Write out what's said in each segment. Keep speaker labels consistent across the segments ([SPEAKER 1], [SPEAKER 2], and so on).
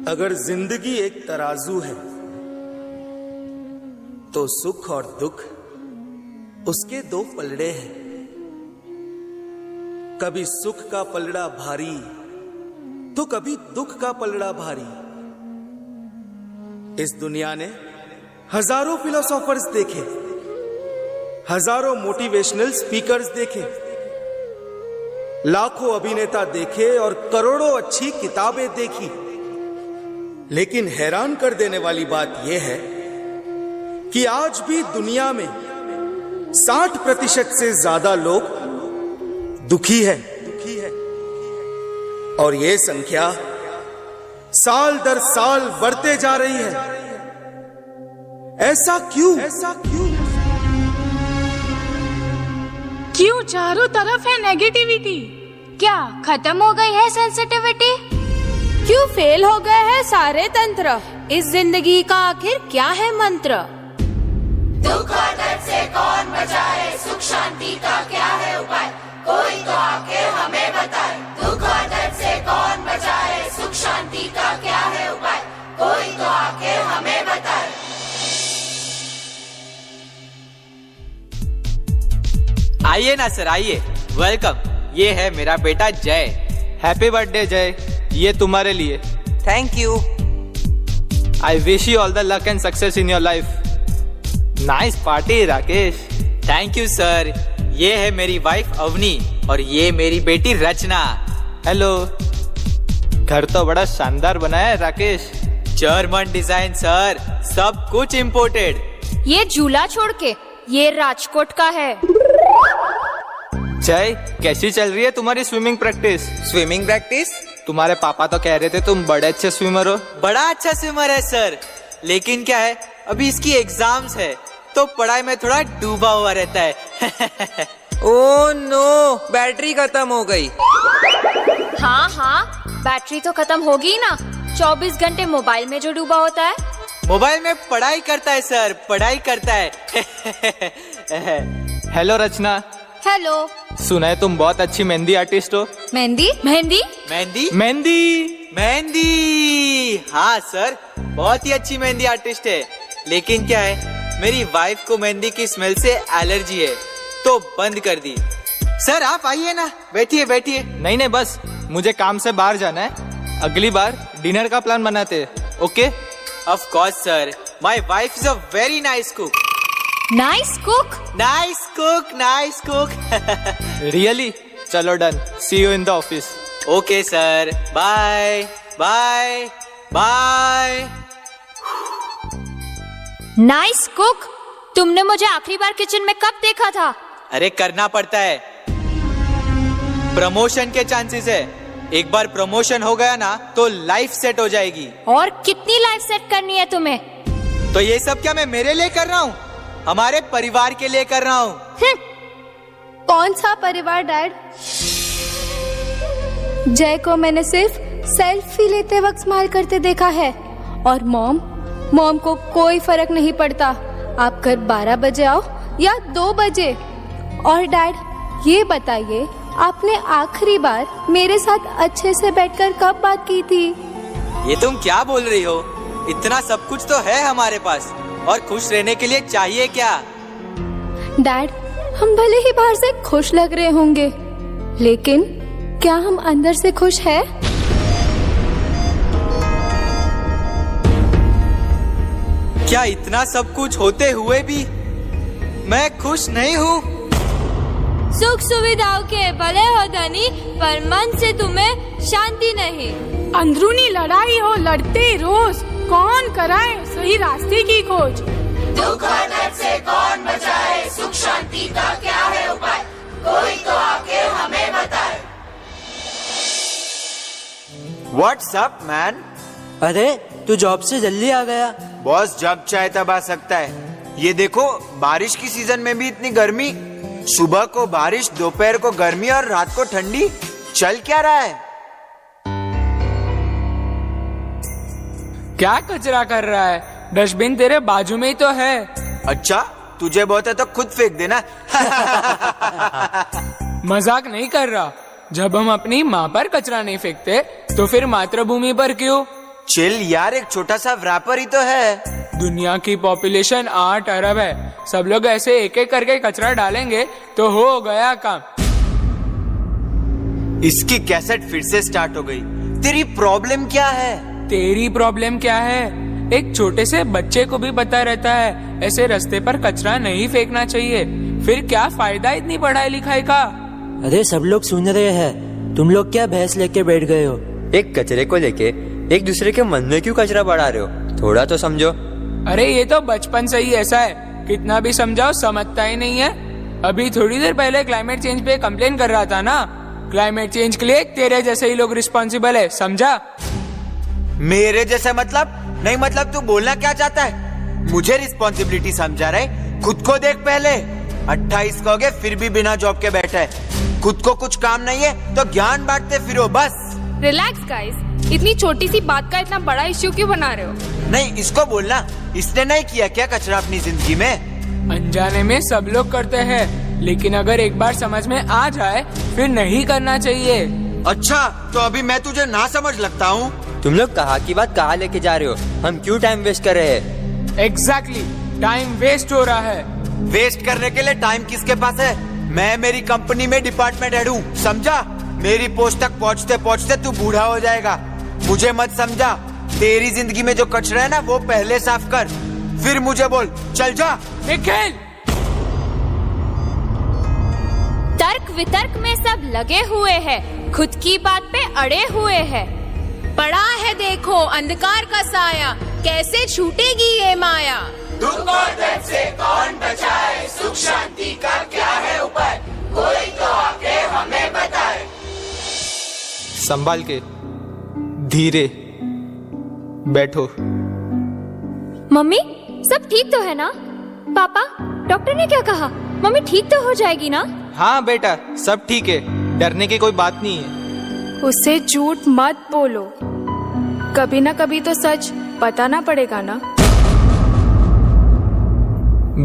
[SPEAKER 1] अगर जिंदगी एक तराजू है तो सुख और दुख उसके दो पलड़े हैं। कभी सुख का पलड़ा भारी तो कभी दुख का पलड़ा भारी। इस दुनिया ने हजारों फिलोसोफर्स देखे, हजारों मोटिवेशनल स्पीकर्स देखे, लाखों अभिनेता देखे और करोड़ों अच्छी किताबें देखी। लेकिन हैरान कर देने वाली बात यह है कि आज भी दुनिया में 60% से ज्यादा लोग दुखी है और यह संख्या साल दर साल बढ़ते जा रही है। ऐसा क्यों?
[SPEAKER 2] क्यों चारों तरफ है नेगेटिविटी?
[SPEAKER 3] क्या खत्म हो गई है सेंसिटिविटी?
[SPEAKER 4] क्यों फेल हो गए हैं सारे तंत्र? इस जिंदगी का आखिर क्या है मंत्र?
[SPEAKER 5] दुख और दर्द से कौन बचाए, सुख शांति का क्या है उपाय, कोई तो आके हमें बताए। दुख और दर्द से कौन बचाए, सुख शांति का क्या है उपाय, कोई तो आके हमें बताए।
[SPEAKER 6] आइए ना सर, आइए, वेलकम। ये है मेरा बेटा जय।
[SPEAKER 7] हैप्पी बर्थडे जय, ये तुम्हारे लिए।
[SPEAKER 6] Thank you.
[SPEAKER 7] I wish you all the luck and success in your life. Nice party Rakesh.
[SPEAKER 6] Thank you sir. ये है मेरी वाइफ अवनी और ये मेरी बेटी रचना।
[SPEAKER 7] हेलो। घर तो बड़ा शानदार बना है राकेश।
[SPEAKER 6] जर्मन डिजाइन सर, सब कुछ इम्पोर्टेड।
[SPEAKER 4] ये झूला छोड़ के ये राजकोट का है।
[SPEAKER 7] जय, कैसी चल रही है तुम्हारी स्विमिंग प्रैक्टिस?
[SPEAKER 6] Swimming practice?
[SPEAKER 7] तुम्हारे पापा तो कह रहे थे तुम बड़े अच्छे स्विमर हो।
[SPEAKER 6] बड़ा अच्छा स्विमर है सर, लेकिन क्या है, अभी इसकी एग्जाम्स है तो पढ़ाई में थोड़ा डूबा हुआ रहता है।
[SPEAKER 8] ओह नो, बैटरी खत्म हो गई।
[SPEAKER 4] हाँ, बैटरी तो खत्म होगी ना। 24 घंटे मोबाइल में जो डूबा होता है।
[SPEAKER 6] मोबाइल में पढ़ाई करता है सर, पढ़ाई करता है।
[SPEAKER 7] हेलो रचना।
[SPEAKER 4] हेलो।
[SPEAKER 7] सुना है तुम बहुत अच्छी मेहंदी आर्टिस्ट हो।
[SPEAKER 4] मेहंदी?
[SPEAKER 6] मेहंदी?
[SPEAKER 7] मेहंदी।
[SPEAKER 6] मेहंदी, हाँ सर, बहुत ही अच्छी मेहंदी आर्टिस्ट है। लेकिन क्या है, मेरी वाइफ को मेहंदी की स्मेल से एलर्जी है तो बंद कर दी। सर आप आइए ना, बैठिए बैठिए।
[SPEAKER 7] नहीं, बस मुझे काम से बाहर जाना है। अगली बार डिनर का प्लान बनाते हैं, okay?
[SPEAKER 6] Of course sir, my wife is a very nice cook.
[SPEAKER 4] Nice cook?
[SPEAKER 6] Nice cook, nice cook.
[SPEAKER 7] Really? चलो done, see you in the office.
[SPEAKER 6] Okay sir, bye bye bye.
[SPEAKER 4] Nice cook? तुमने मुझे आखिरी बार kitchen में कब देखा था?
[SPEAKER 6] अरे करना पड़ता है, प्रमोशन के चांसेस है। एक बार प्रमोशन हो गया ना तो लाइफ सेट हो जाएगी।
[SPEAKER 4] और कितनी लाइफ सेट करनी है तुम्हें?
[SPEAKER 6] तो ये सब क्या मैं मेरे लिए कर रहा हूँ? हमारे परिवार के लिए कर रहा हूँ।
[SPEAKER 9] कौन सा परिवार डैड? जय को मैंने सिर्फ सेल्फी लेते वक्त स्माइल करते देखा है। और मॉम को कोई फर्क नहीं पड़ता, आप घर 12 बजे आओ या 2 बजे। और डैड ये बताइए, आपने आखिरी बार मेरे साथ अच्छे से बैठकर कब बात की थी?
[SPEAKER 6] ये तुम क्या बोल रही हो? इतना सब कुछ तो है हमारे पास, और खुश रहने के लिए चाहिए क्या?
[SPEAKER 9] डैड, हम भले ही बाहर से खुश लग रहे होंगे, लेकिन क्या हम अंदर से खुश हैं?
[SPEAKER 6] क्या इतना सब कुछ होते हुए भी मैं खुश नहीं हूँ?
[SPEAKER 4] सुख सुविधाओं के भले हो धनी, पर मन से तुम्हें शांति नहीं।
[SPEAKER 2] अंदरूनी लड़ाई हो लड़ते रोज, कौन कराए सही रास्ते की खोज।
[SPEAKER 5] दुख और दर्द से कौन बचाए, सुख शांति का क्या है उपाय, कोई तो आके हमें बताए।
[SPEAKER 10] What's up man?
[SPEAKER 8] अरे तू जॉब से जल्दी आ गया।
[SPEAKER 10] बॉस जब चाहे तब आ सकता है। ये देखो, बारिश की सीजन में भी इतनी गर्मी। सुबह को बारिश, दोपहर को गर्मी और रात को ठंडी। चल क्या रहा है?
[SPEAKER 11] क्या कचरा कर रहा है? डस्टबिन तेरे बाजू में ही तो है।
[SPEAKER 10] अच्छा, तुझे बहुत है तो खुद फेंक देना।
[SPEAKER 11] मजाक नहीं कर रहा। जब हम अपनी माँ पर कचरा नहीं फेंकते तो फिर मातृभूमि पर क्यों?
[SPEAKER 10] चिल यार, एक छोटा सा रैपर ही तो है।
[SPEAKER 11] दुनिया की पॉपुलेशन 8 अरब है। सब लोग ऐसे एक एक करके कचरा डालेंगे तो हो गया काम।
[SPEAKER 10] इसकी कैसेट फिर से स्टार्ट हो गई। तेरी प्रॉब्लम क्या है?
[SPEAKER 11] तेरी प्रॉब्लम क्या है? एक छोटे से बच्चे को भी पता रहता है ऐसे रास्ते पर कचरा नहीं फेंकना चाहिए, फिर क्या फायदा इतनी पढ़ाई लिखाई का।
[SPEAKER 8] अरे सब लोग सुन रहे हैं, तुम लोग क्या बहस लेके बैठ गए हो?
[SPEAKER 12] एक कचरे को लेके एक दूसरे के मन में क्यों कचरा बढ़ा रहे हो? थोड़ा तो समझो।
[SPEAKER 11] अरे ये तो बचपन से ही ऐसा है, कितना भी समझाओ समझता ही नहीं है। अभी थोड़ी देर पहले क्लाइमेट चेंज पे कंप्लेन कर रहा था ना। क्लाइमेट चेंज के लिए तेरे जैसे ही लोग रिस्पॉन्सिबल है, समझा?
[SPEAKER 10] मेरे जैसे मतलब? नहीं मतलब तू बोलना क्या चाहता है? मुझे रिस्पॉन्सिबिलिटी समझा रहे? खुद को देख पहले। 28 का हो गए फिर भी बिना जॉब के बैठा है। खुद को कुछ काम नहीं है तो ज्ञान बांटते फिरो बस।
[SPEAKER 2] रिलैक्स गाइस, इतनी छोटी सी बात का इतना बड़ा इश्यू क्यों बना रहे हो?
[SPEAKER 10] नहीं इसको बोलना, इसने नहीं किया क्या कचरा अपनी जिंदगी में?
[SPEAKER 11] अनजाने में सब लोग करते हैं, लेकिन अगर एक बार समझ में आ जाए फिर नहीं करना चाहिए।
[SPEAKER 10] अच्छा तो अभी मैं तुझे ना समझ लगता हूँ?
[SPEAKER 12] तुम लोग कहाँ की बात कहाँ लेके जा रहे हो? हम क्यों टाइम वेस्ट कर रहे हैं?
[SPEAKER 11] एग्जैक्टली, टाइम वेस्ट हो रहा है।
[SPEAKER 10] वेस्ट करने के लिए टाइम किसके पास है? मैं मेरी कंपनी में डिपार्टमेंट हेड हूँ, समझा? मेरी पोस्ट तक पहुँचते पहुँचते तू बूढ़ा हो जाएगा। मुझे मत समझा। तेरी जिंदगी में जो कचरा है ना वो पहले साफ कर, फिर मुझे बोल। चल जा।
[SPEAKER 11] निखिल,
[SPEAKER 4] तर्क वितर्क में सब लगे हुए हैं, खुद की बात पे अड़े हुए हैं।
[SPEAKER 2] पड़ा है देखो अंधकार का साया, कैसे छूटेगी ये माया।
[SPEAKER 5] दुख और दर्द से कौन बचाए, सुख शांति का क्या है उपाय, कोई तो आके हमें बताए।
[SPEAKER 7] संभाल के, धीरे बैठो।
[SPEAKER 4] मम्मी सब ठीक तो है ना? पापा डॉक्टर ने क्या कहा? मम्मी ठीक तो हो जाएगी ना?
[SPEAKER 7] हाँ बेटा सब ठीक है, डरने की कोई बात नहीं है।
[SPEAKER 2] उससे झूठ मत बोलो, कभी ना कभी तो सच बताना पड़ेगा ना।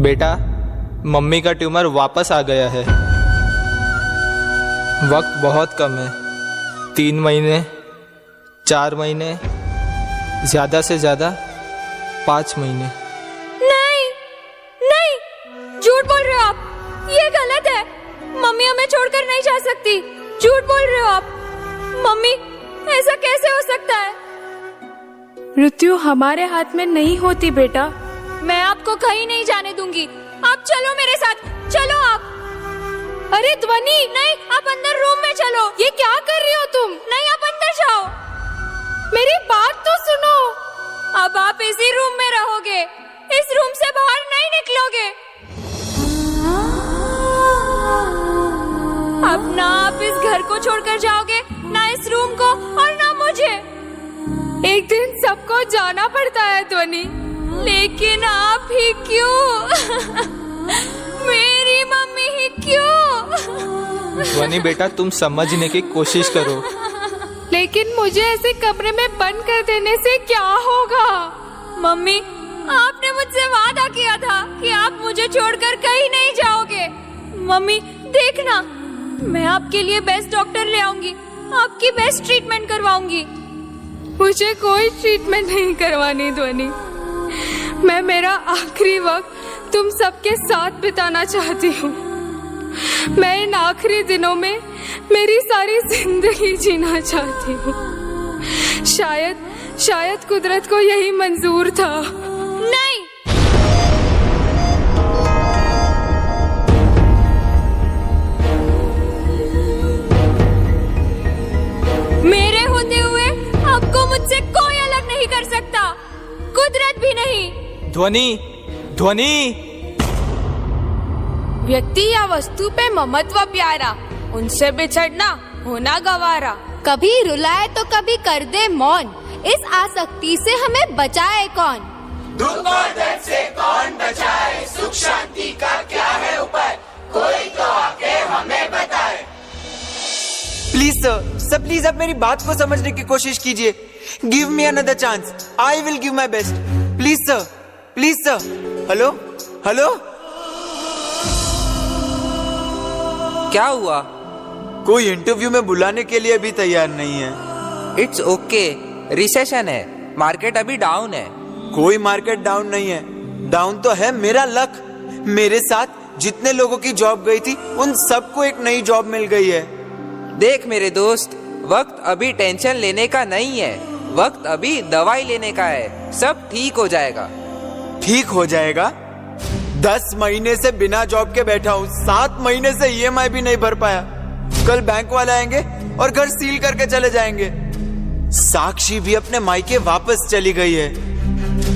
[SPEAKER 7] बेटा मम्मी का ट्यूमर वापस आ गया है। वक्त बहुत कम है, 3 महीने, 4 महीने, ज्यादा से ज्यादा 5 महीने।
[SPEAKER 4] नहीं नहीं, झूठ बोल रहे हो आप, ये गलत है। मम्मी हमें छोड़कर नहीं जा सकती, झूठ बोल रहे हो आप। मम्मी ऐसा कैसे हो सकता है?
[SPEAKER 2] मृत्यु हमारे हाथ में नहीं होती बेटा।
[SPEAKER 4] मैं आपको कहीं नहीं जाने दूंगी, आप चलो मेरे साथ, चलो आप।
[SPEAKER 2] अरे ध्वनि,
[SPEAKER 4] नहीं, आप अंदर रूम में चलो।
[SPEAKER 2] ये क्या कर रही हो तुम?
[SPEAKER 4] नहीं आप अंदर जाओ,
[SPEAKER 2] मेरी बात तो सुनो।
[SPEAKER 4] अब आप इसी रूम में रहोगे, इस रूम से बाहर नहीं निकलोगे। अब ना आप इस घर को छोड़कर जाओगे, ना इस रूम को, और ना मुझे।
[SPEAKER 2] एक दिन सबको जाना पड़ता है ध्वनि,
[SPEAKER 4] लेकिन आप ही क्यों? मेरी मम्मी ही क्यों?
[SPEAKER 7] ध्वनि बेटा तुम समझने की कोशिश करो।
[SPEAKER 2] लेकिन मुझे ऐसे कमरे में बंद कर देने से क्या होगा?
[SPEAKER 4] मम्मी आपने मुझसे वादा किया था कि आप मुझे छोड़कर कहीं नहीं जाओगे। मम्मी देखना, मैं आपके लिए बेस्ट डॉक्टर ले आऊंगी, आपकी बेस्ट ट्रीटमेंट करवाऊंगी।
[SPEAKER 2] मुझे कोई ट्रीटमेंट नहीं करवानी ध्वनि, मैं मेरा आखिरी वक्त तुम सबके साथ बिताना चाहती हूँ। मैं इन आखिरी दिनों में मेरी सारी जिंदगी जीना चाहती हूँ। शायद कुदरत को यही मंजूर था।
[SPEAKER 4] नहीं, मेरे होते हुए आपको मुझसे कोई अलग नहीं कर सकता, कुदरत भी नहीं।
[SPEAKER 7] ध्वनि
[SPEAKER 2] व्यक्ति या वस्तु पे ममत्व प्यारा, उनसे बिछड़ना होना गवारा।
[SPEAKER 9] कभी रुलाए तो कभी कर दे मौन, इस आसक्ति से हमें बचाए कौन?
[SPEAKER 5] दुख और दर्द से कौन बचाए, सुख शांति का क्या है उपाय, कोई तो आके हमें बताए।
[SPEAKER 10] प्लीज सर प्लीज आप मेरी बात को समझने की कोशिश कीजिए। Give me another chance, I will give my best. Please sir. Hello hello,
[SPEAKER 8] क्या हुआ?
[SPEAKER 10] कोई इंटरव्यू में बुलाने के लिए भी तैयार नहीं है।
[SPEAKER 8] इट्स ओके, रिसेशन है,
[SPEAKER 6] मार्केट अभी डाउन है।
[SPEAKER 10] कोई मार्केट डाउन नहीं है, डाउन तो है मेरा लक। मेरे साथ जितने लोगों की जॉब गई थी उन सबको एक नई जॉब मिल गई है।
[SPEAKER 6] देख मेरे दोस्त, वक्त अभी टेंशन लेने का नहीं है, वक्त अभी दवाई लेने का है। सब ठीक हो जाएगा।
[SPEAKER 10] ठीक हो जाएगा? 10 महीने से बिना जॉब के बैठा हूँ, 7 महीने से EMI भी नहीं भर पाया। कल बैंक वाले आएंगे और घर सील करके चले जाएंगे। साक्षी भी अपने मायके वापस चली गई है।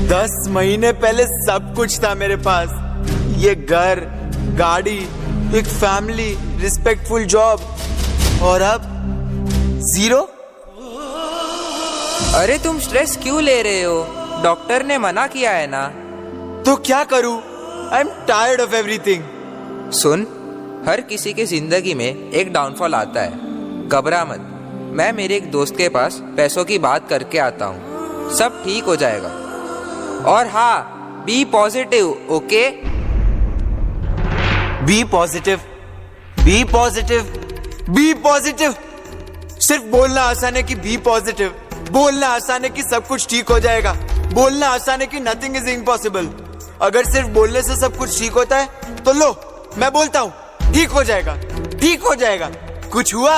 [SPEAKER 10] 10 महीने पहले सब कुछ था मेरे पास, ये घर, गाड़ी, एक फैमिली, रिस्पेक्टफुल जॉब, और अब 0।
[SPEAKER 6] अरे तुम स्ट्रेस क्यों ले रहे हो? डॉक्टर ने मना किया है ना।
[SPEAKER 10] तो क्या करूं? I am tired of everything.
[SPEAKER 6] सुन, हर किसी की जिंदगी में एक डाउनफॉल आता है, घबरा मत। मैं मेरे एक दोस्त के पास पैसों की बात करके आता हूँ, सब ठीक हो जाएगा। और हाँ, be positive, okay?
[SPEAKER 10] Be positive, be positive, be positive. सिर्फ बोलना आसान है कि बी पॉजिटिव, बोलना आसान है कि सब कुछ ठीक हो जाएगा, बोलना आसान है कि नथिंग इज इम्पॉसिबल। अगर सिर्फ बोलने से सब कुछ ठीक होता है तो लो, मैं बोलता हूँ ठीक हो जाएगा, ठीक हो जाएगा। कुछ हुआ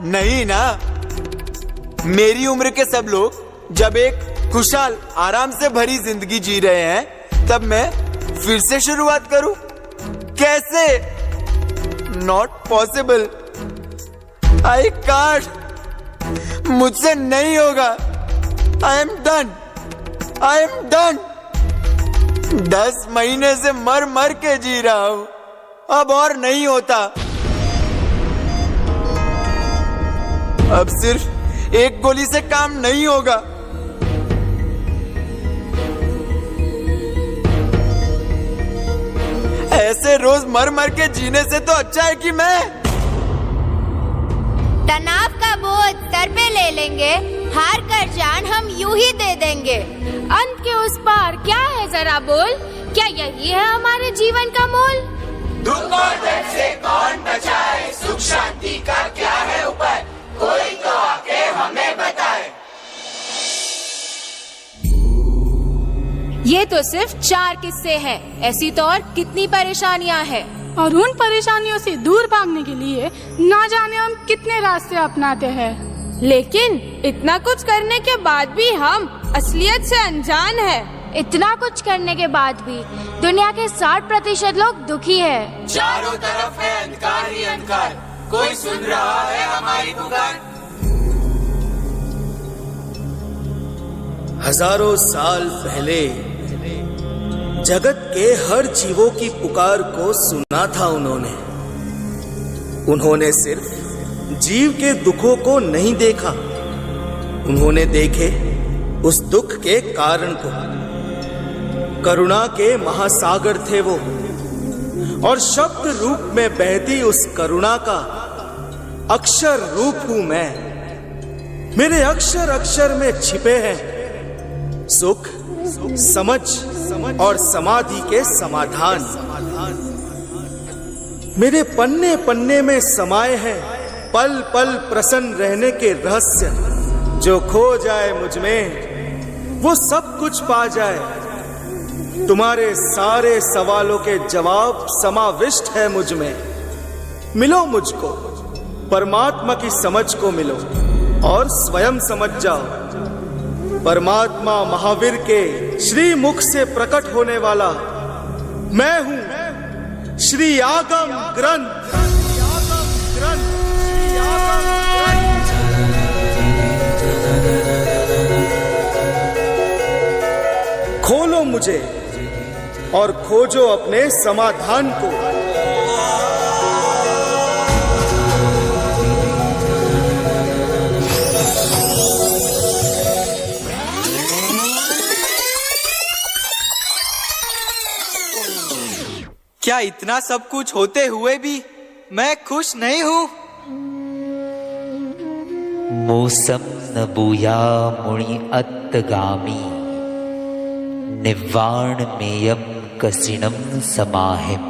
[SPEAKER 10] नहीं ना। मेरी उम्र के सब लोग जब एक खुशहाल, आराम से भरी जिंदगी जी रहे हैं, तब मैं फिर से शुरुआत करूं? कैसे? नॉट पॉसिबल, आई कांट, मुझसे नहीं होगा। I am done, I am done. 10 महीने से मर मर के जी रहा हूं, अब और नहीं होता। अब सिर्फ एक गोली से काम नहीं होगा। ऐसे रोज मर मर के जीने से तो अच्छा है कि मैं
[SPEAKER 3] तनाव का बोझ सर पे ले लेंगे, हार कर जान हम यूं ही दे देंगे। अंत के उस पार क्या है जरा बोल, क्या यही है हमारे जीवन का मोल?
[SPEAKER 5] दुख और दर्द से कौन बचाए, सुख शांति का क्या है उपाय, कोई तो आके हमें बताए।
[SPEAKER 9] ये तो सिर्फ 4 किस्से हैं, ऐसी तो और कितनी परेशानियां हैं।
[SPEAKER 2] और उन परेशानियों से दूर भागने के लिए ना जाने हम कितने रास्ते अपनाते हैं।
[SPEAKER 9] लेकिन इतना कुछ करने के बाद भी हम असलियत से अनजान हैं।
[SPEAKER 3] इतना कुछ करने के बाद भी दुनिया के 60% लोग दुखी है।
[SPEAKER 5] चारों तरफ है अंधकार ही अंधकार, कोई सुन रहा है हमारी पुकार।
[SPEAKER 1] हजारों साल पहले जगत के हर जीवों की पुकार को सुना था उन्होंने। उन्होंने सिर्फ जीव के दुखों को नहीं देखा, उन्होंने देखे उस दुख के कारण को। करुणा के महासागर थे वो, और शब्द रूप में बहती उस करुणा का अक्षर रूप हूं मैं। मेरे अक्षर अक्षर में छिपे हैं सुख, समझ और समाधि के समाधान। मेरे पन्ने पन्ने में समाये हैं पल पल प्रसन्न रहने के रहस्य। जो खो जाए मुझ में वो सब कुछ पा जाए। तुम्हारे सारे सवालों के जवाब समाविष्ट है मुझ में। मिलो मुझको, परमात्मा की समझ को मिलो और स्वयं समझ जाओ। परमात्मा महावीर के श्री मुख से प्रकट होने वाला मैं हूं श्री आगम ग्रंथ। खोलो मुझे और खोजो अपने समाधान को।
[SPEAKER 6] क्या इतना सब कुछ होते हुए भी मैं खुश नहीं हूँ?
[SPEAKER 13] मोसम न बूया मुनि अत्तगामी निवाण मेयम कसिणम समाहिम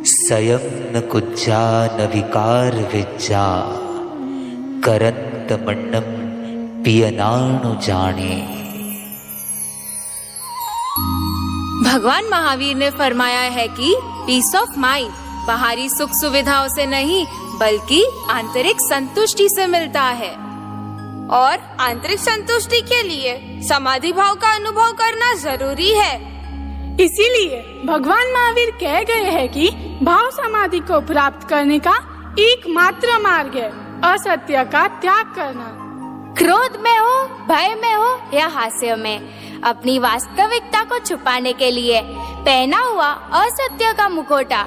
[SPEAKER 13] सयम न कुज्जा न विकार विज्जा करंत मन्नम पियनाणु जाने।
[SPEAKER 3] भगवान महावीर ने फरमाया है कि पीस ऑफ माइंड बाहरी सुख सुविधाओं से नहीं बल्कि आंतरिक संतुष्टि से मिलता है।
[SPEAKER 2] और आंतरिक संतुष्टि के लिए समाधि भाव का अनुभव करना जरूरी है।
[SPEAKER 14] इसीलिए भगवान महावीर कह गए हैं कि भाव समाधि को प्राप्त करने का एकमात्र मार्ग है असत्य का त्याग करना।
[SPEAKER 3] क्रोध में हो, भय में हो या हास्य में, अपनी वास्तविकता को छुपाने के लिए पहना हुआ असत्य का मुखौटा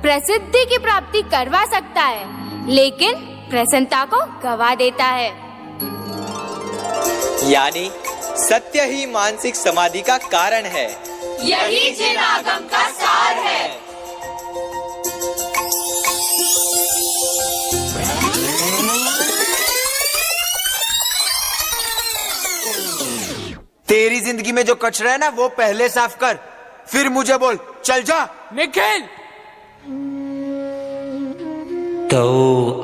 [SPEAKER 3] प्रसिद्धि की प्राप्ति करवा सकता है, लेकिन प्रसन्नता को गवा देता है।
[SPEAKER 6] यानी सत्य ही मानसिक समाधि का कारण है।
[SPEAKER 5] यही जिन आगम का सार है।
[SPEAKER 10] तेरी जिंदगी में जो कचरा है ना वो पहले साफ कर, फिर मुझे बोल। चल जा।
[SPEAKER 11] निखिल,
[SPEAKER 13] तो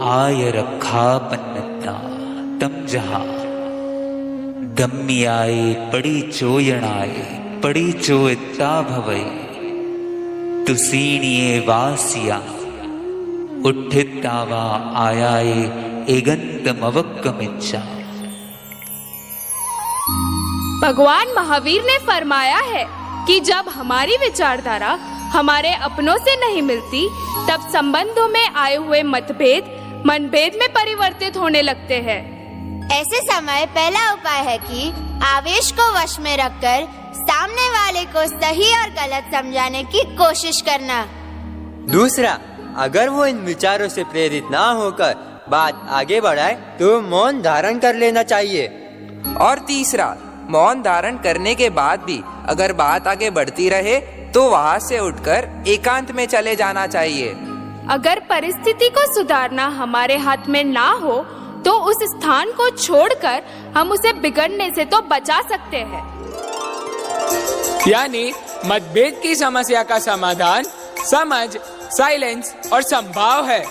[SPEAKER 13] आय रखा पन्नता तम जहा दम्याए पड़ी चोयणाए पड़ी चोयता भवई तुसीनिये वासिया उठितावा आयाए एगंतमवक्कमिच्चा।
[SPEAKER 2] भगवान महावीर ने फरमाया है कि जब हमारी विचारधारा हमारे अपनों से नहीं मिलती तब संबंधों में आए हुए मतभेद मनभेद में परिवर्तित होने लगते हैं।
[SPEAKER 3] ऐसे समय पहला उपाय है कि आवेश को वश में रखकर सामने वाले को सही और गलत समझाने की कोशिश करना।
[SPEAKER 12] दूसरा, अगर वो इन विचारों से प्रेरित ना होकर बात आगे बढ़ाए तो मौन धारण कर लेना चाहिए।
[SPEAKER 15] और तीसरा, मौन धारण करने के बाद भी अगर बात आगे बढ़ती रहे तो वहाँ से उठकर एकांत में चले जाना चाहिए।
[SPEAKER 2] अगर परिस्थिति को सुधारना हमारे हाथ में ना हो तो उस स्थान को छोड़कर हम उसे बिगड़ने से तो बचा सकते हैं।
[SPEAKER 11] यानी मतभेद की समस्या का समाधान समझ, साइलेंस और संभाव है।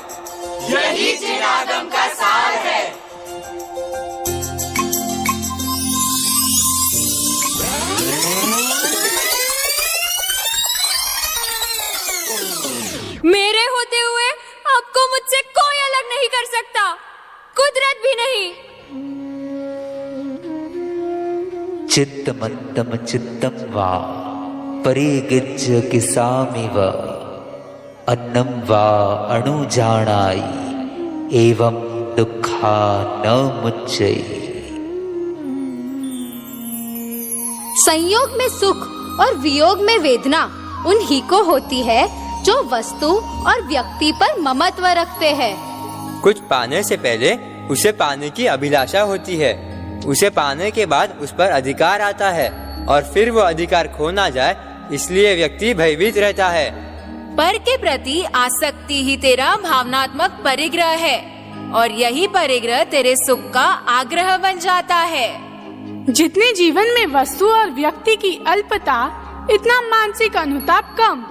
[SPEAKER 5] यही जिन आगम का सार है।
[SPEAKER 4] मेरे होते हुए आपको मुझसे कोई अलग नहीं कर सकता, कुदरत भी नहीं।
[SPEAKER 13] चित्तमत्तम चित्तम वा परिगिज्ज किसामिव अन्नम वा अणुजानाई एवं दुखा न मुच्चई।
[SPEAKER 9] संयोग में सुख और वियोग में वेदना उन्हीं को होती है जो वस्तु और व्यक्ति पर ममत्व रखते हैं।
[SPEAKER 12] कुछ पाने से पहले उसे पाने की अभिलाषा होती है, उसे पाने के बाद उस पर अधिकार आता है और फिर वो अधिकार खो ना जाए इसलिए व्यक्ति भयभीत रहता है।
[SPEAKER 3] पर के प्रति आसक्ति ही तेरा भावनात्मक परिग्रह है और यही परिग्रह तेरे सुख का आग्रह बन जाता है।
[SPEAKER 14] जितने जीवन में वस्तु और व्यक्ति की अल्पता, इतना मानसिक अनुताप कम।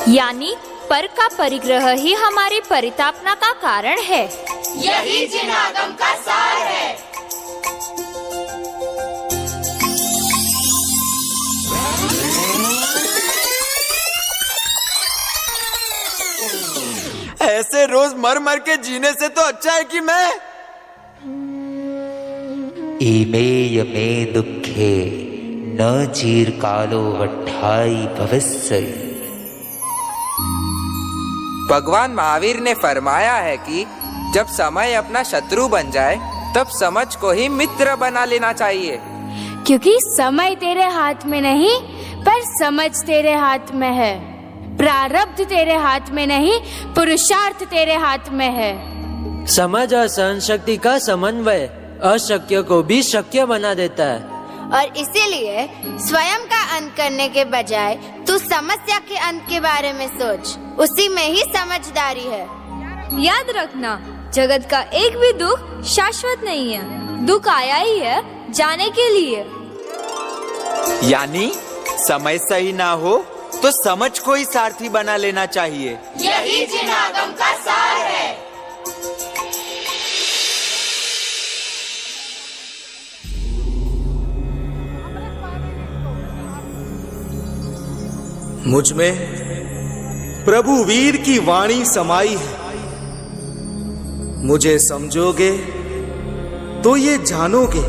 [SPEAKER 3] यानी पर का परिग्रह ही हमारी परितापना का कारण है।
[SPEAKER 5] यही जिन आगम का सार है।
[SPEAKER 10] ऐसे रोज मर मर के जीने से तो अच्छा है कि मैं
[SPEAKER 13] इमेय में दुखे न चीर कालो वठाई भविष्य।
[SPEAKER 15] भगवान महावीर ने फरमाया है कि जब समय अपना शत्रु बन जाए तब समझ को ही मित्र बना लेना चाहिए।
[SPEAKER 3] क्योंकि समय तेरे हाथ में नहीं पर समझ तेरे हाथ में है। प्रारब्ध तेरे हाथ में नहीं, पुरुषार्थ तेरे हाथ में है।
[SPEAKER 8] समझ और सहन शक्ति का समन्वय अशक्य को भी शक्य बना देता है।
[SPEAKER 3] और इसीलिए स्वयं का अंत करने के बजाय तू समस्या के अंत के बारे में सोच, उसी में ही समझदारी है।
[SPEAKER 4] याद रखना, जगत का एक भी दुख शाश्वत नहीं है। दुख आया ही है जाने के लिए।
[SPEAKER 10] यानी समय सही ना हो तो समझ को ही सारथी बना लेना चाहिए।
[SPEAKER 5] यही जिन आगम का सार है।
[SPEAKER 1] मुझ में प्रभु वीर की वाणी समाई है। मुझे समझोगे तो ये जानोगे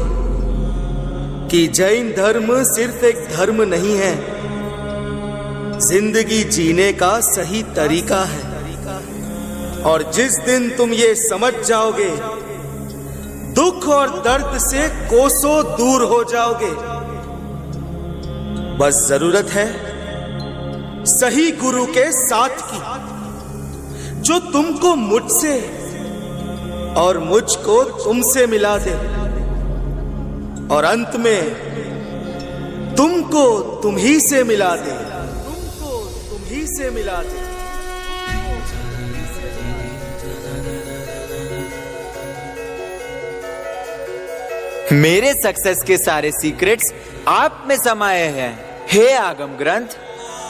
[SPEAKER 1] कि जैन धर्म सिर्फ एक धर्म नहीं है, जिंदगी जीने का सही तरीका है। और जिस दिन तुम ये समझ जाओगे, दुख और दर्द से कोसों दूर हो जाओगे। बस जरूरत है सही गुरु के साथ की, जो तुमको मुझसे और मुझको तुमसे मिला दे, और अंत में तुमको तुम ही से मिला दे, तुमको तुम ही से मिला दे।
[SPEAKER 10] मेरे सक्सेस के सारे सीक्रेट्स आप में समाये हैं, हे आगम ग्रंथ।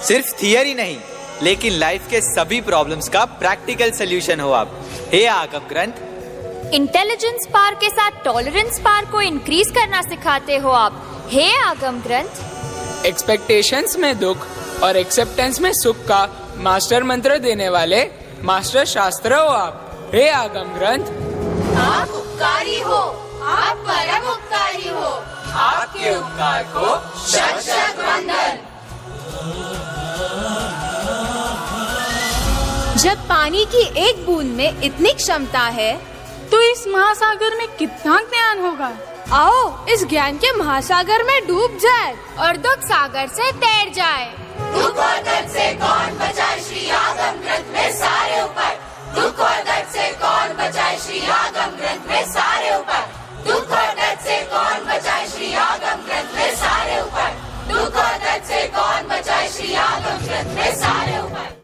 [SPEAKER 6] सिर्फ थियरी नहीं, लेकिन लाइफ के सभी प्रॉब्लम्स का प्रैक्टिकल सॉल्यूशन हो आप, हे आगम ग्रंथ।
[SPEAKER 4] इंटेलिजेंस पार के साथ टॉलरेंस पार को इंक्रीज करना सिखाते हो आप, हे आगम ग्रंथ।
[SPEAKER 11] एक्सपेक्टेशंस में दुख और एक्सेप्टेंस में सुख का मास्टर मंत्र देने वाले मास्टर शास्त्र हो आप, हे आगम ग्रंथ।
[SPEAKER 5] आप उपकारी हो, आप परम उपकारी हो,
[SPEAKER 6] आपके उपकार को
[SPEAKER 5] शत शत वंदन।
[SPEAKER 9] जब पानी की एक बूंद में इतनी क्षमता है,
[SPEAKER 14] तो इस महासागर में कितना ज्ञान होगा।
[SPEAKER 9] आओ इस ज्ञान के महासागर में डूब जाए
[SPEAKER 3] और दुख सागर से तैर जाए।
[SPEAKER 5] दुख और दर्द से कौन बचाए, श्री आगम ग्रंथ में सारे उपाय। दुख और दर्द से कौन बचाए, श्री आगम ग्रंथ में सारे उपाय। दुख और दर्द से कौन बचाए, श्री आगम ग्रंथ में सारे उपाय। दुख और दर्द से कौन बचाए, श्री आगम ग्रंथ में सारे